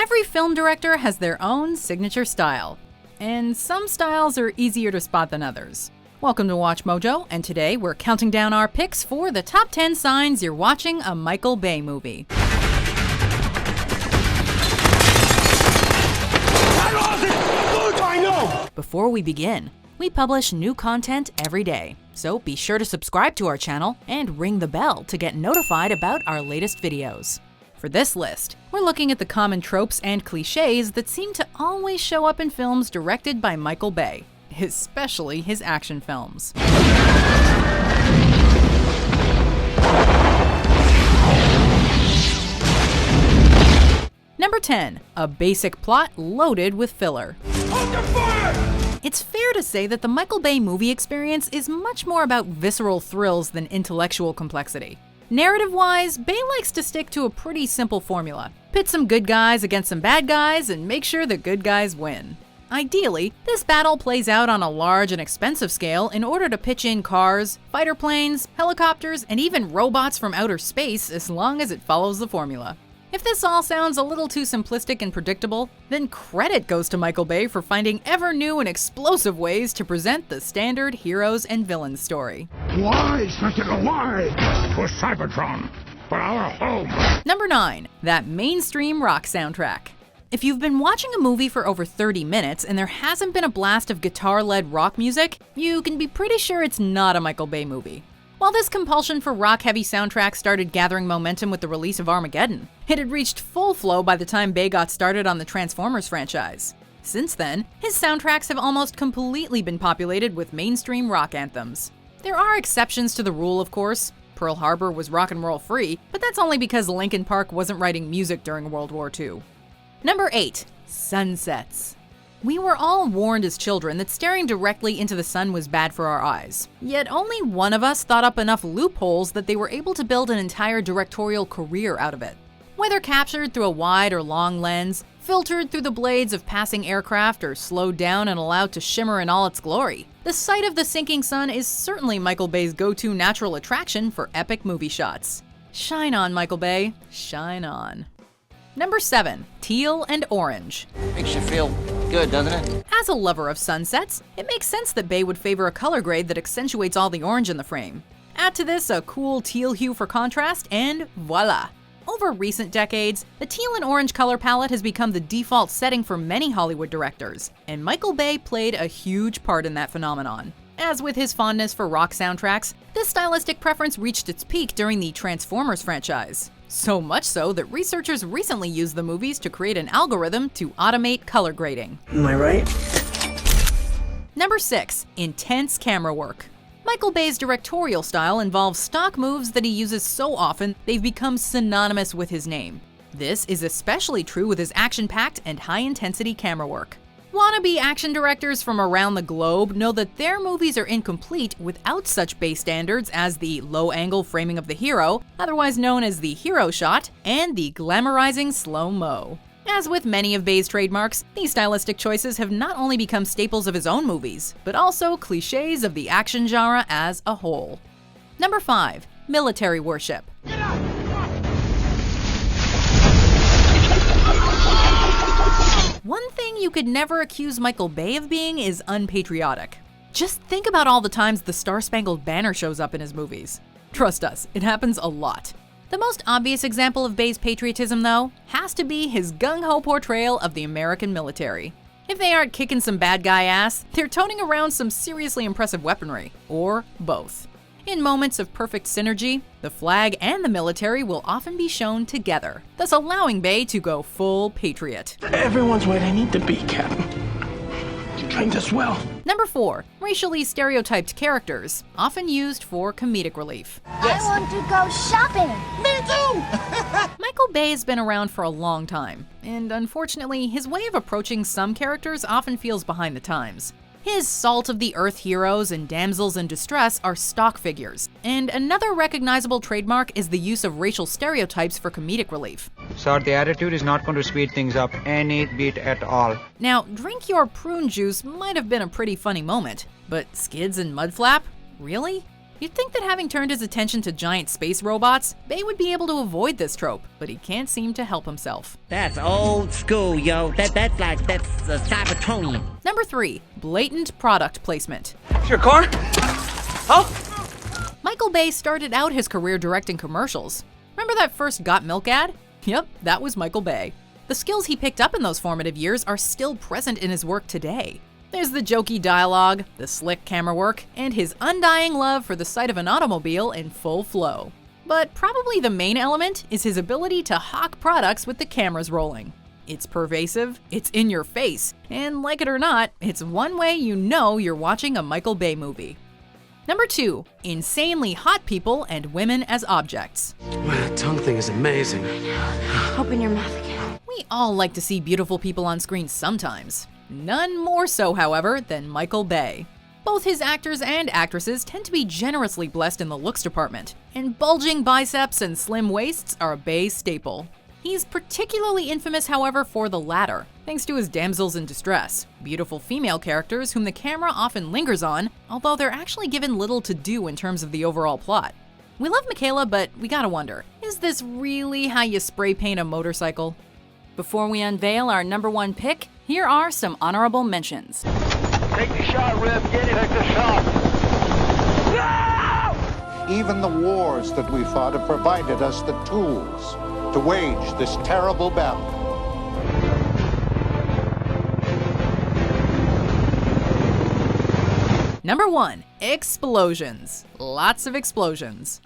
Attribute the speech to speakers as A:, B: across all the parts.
A: Every film director has their own signature style, and some styles are easier to spot than others. Welcome to Watch Mojo, and today we're counting down our picks for the top 10 signs you're watching a Michael Bay movie. Before we begin, we publish new content every day, so be sure to subscribe to our channel and ring the bell to get notified about our latest videos. For this list, we're looking at the common tropes and cliches that seem to always show up in films directed by Michael Bay, especially his action films. Number 10. A basic plot loaded with filler. Under fire! It's fair to say that the Michael Bay movie experience is much more about visceral thrills than intellectual complexity. Narrative-wise, Bay likes to stick to a pretty simple formula. Pit some good guys against some bad guys and make sure the good guys win. Ideally, this battle plays out on a large and expensive scale in order to pitch in cars, fighter planes, helicopters, and even robots from outer space as long as it follows the formula. If this all sounds a little too simplistic and predictable, then credit goes to Michael Bay for finding ever new and explosive ways to present the standard heroes and villains story.
B: Why, Sentinel, why? For Cybertron, for our home.
A: Number 9. That mainstream rock soundtrack. If you've been watching a movie for over 30 minutes and there hasn't been a blast of guitar-led rock music, you can be pretty sure it's not a Michael Bay movie. While this compulsion for rock-heavy soundtracks started gathering momentum with the release of Armageddon, it had reached full flow by the time Bay got started on the Transformers franchise. Since then, his soundtracks have almost completely been populated with mainstream rock anthems. There are exceptions to the rule, of course. Pearl Harbor was rock and roll free, but that's only because Linkin Park wasn't writing music during World War II. Number 8. Sunsets. We were all warned as children that staring directly into the sun was bad for our eyes. Yet only one of us thought up enough loopholes that they were able to build an entire directorial career out of it. Whether captured through a wide or long lens, filtered through the blades of passing aircraft, or slowed down and allowed to shimmer in all its glory, the sight of the sinking sun is certainly Michael Bay's go-to natural attraction for epic movie shots. Shine on, Michael Bay, shine on. Number 7. Teal and Orange.
C: Makes you feel good, doesn't it?
A: As a lover of sunsets, it makes sense that Bay would favor a color grade that accentuates all the orange in the frame. Add to this a cool teal hue for contrast, and voila! Over recent decades, the teal and orange color palette has become the default setting for many Hollywood directors, and Michael Bay played a huge part in that phenomenon. As with his fondness for rock soundtracks, this stylistic preference reached its peak during the Transformers franchise. So much so that researchers recently used the movies to create an algorithm to automate color grading.
D: Am I right?
A: Number 6. Intense camera work. Michael Bay's directorial style involves stock moves that he uses so often they've become synonymous with his name. This is especially true with his action-packed and high-intensity camera work. Wannabe action directors from around the globe know that their movies are incomplete without such Bay standards as the low-angle framing of the hero, otherwise known as the hero shot, and the glamorizing slow-mo. As with many of Bay's trademarks, these stylistic choices have not only become staples of his own movies, but also cliches of the action genre as a whole. Number 5. Military worship. One thing you could never accuse Michael Bay of being is unpatriotic. Just think about all the times the Star-Spangled Banner shows up in his movies. Trust us, it happens a lot. The most obvious example of Bay's patriotism, though, has to be his gung-ho portrayal of the American military. If they aren't kicking some bad guy ass, they're toting around some seriously impressive weaponry, or both. In moments of perfect synergy, the flag and the military will often be shown together, thus allowing Bay to go full patriot.
D: Everyone's where they need to be, Captain. You trained us well.
A: Number 4. Racially stereotyped characters, often used for comedic relief.
E: Yes. I want to go shopping.
C: Me too!
A: Michael Bay has been around for a long time, and unfortunately, his way of approaching some characters often feels behind the times. His salt-of-the-earth heroes and damsels in distress are stock figures, and another recognizable trademark is the use of racial stereotypes for comedic relief.
F: Sir, the attitude is not going to speed things up any bit at all.
A: Now, drink your prune juice might have been a pretty funny moment, but skids and mudflap? Really? You'd think that having turned his attention to giant space robots, Bay would be able to avoid this trope, but he can't seem to help himself.
G: That's old school, yo. That's Cybertronian.
A: Number 3. Blatant product placement.
H: Your car? Oh?
A: Michael Bay started out his career directing commercials. Remember that first Got Milk ad? Yep, that was Michael Bay. The skills he picked up in those formative years are still present in his work today. There's the jokey dialogue, the slick camera work, and his undying love for the sight of an automobile in full flow. But probably the main element is his ability to hawk products with the cameras rolling. It's pervasive, it's in your face, and like it or not, it's one way you know you're watching a Michael Bay movie. Number 2. Insanely hot people and women as objects.
D: That tongue thing is amazing.
E: Open your mouth again.
A: We all like to see beautiful people on screen sometimes. None more so, however, than Michael Bay. Both his actors and actresses tend to be generously blessed in the looks department, and bulging biceps and slim waists are a Bay staple. He's particularly infamous, however, for the latter, thanks to his damsels in distress, beautiful female characters whom the camera often lingers on, although they're actually given little to do in terms of the overall plot. We love Michaela, but we gotta wonder, is this really how you spray paint a motorcycle? Before we unveil our number 1 pick, here are some honorable mentions.
H: Take the shot, Rip. Get it. Take the shot. No!
I: Even the wars that we fought have provided us the tools to wage this terrible battle.
A: Number 1. Explosions. Lots of explosions.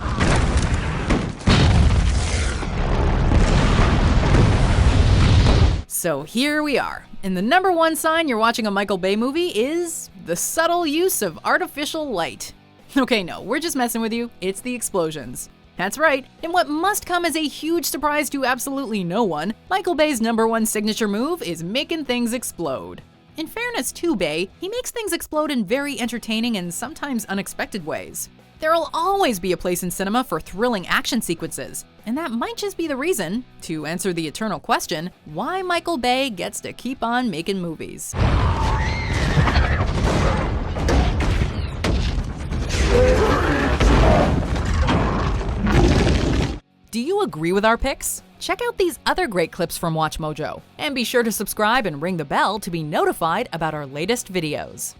A: So here we are. And the number 1 sign you're watching a Michael Bay movie is the subtle use of artificial light. Okay, no, we're just messing with you. It's the explosions. That's right, in what must come as a huge surprise to absolutely no one, Michael Bay's number 1 signature move is making things explode. In fairness to Bay, he makes things explode in very entertaining and sometimes unexpected ways. There'll always be a place in cinema for thrilling action sequences, and that might just be the reason, to answer the eternal question, why Michael Bay gets to keep on making movies. Do you agree with our picks? Check out these other great clips from WatchMojo, and be sure to subscribe and ring the bell to be notified about our latest videos.